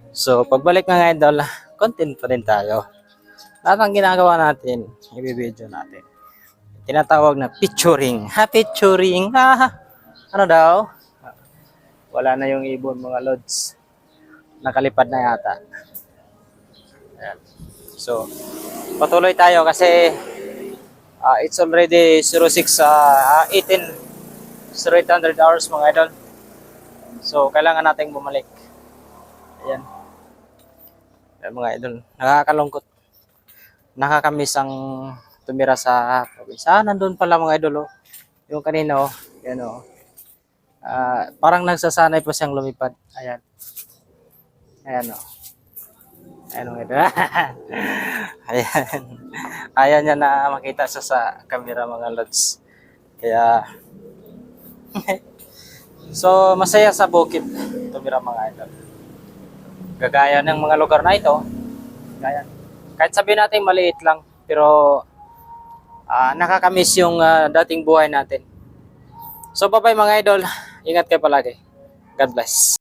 So, pagbalik mga idol, content pa rin tayo. Lahat ng ginagawa natin, i-video natin. Tinatawag na picturing. Ha, picturing. Ha. Ano daw? Wala na yung ibon mga lods. Nakalipad na yata. Ayan. So, patuloy tayo kasi it's already 800 hours mga idol. So, kailangan nating bumalik. Ayan. Ayan mga idol. Nakakalungkot. Nakakamiss ang tumira sa probinsya. Nandun pala mga idol. Oh. Yung kanina, oh. Yan, oh. Parang nagsasanay pa siyang lumipad. Ayan. Ayan, oh. Ayan, mga idol. Ayan. Ayan niya na makita siya sa camera mga lods. Kaya, so, masaya sa bukid. Tumira mga idol. Gagaya ng mga lugar na ito. Gaya. Kahit sabihin natin maliit lang, pero nakakamiss yung dating buhay natin. So bye-bye mga idol. Ingat kayo palagi. God bless.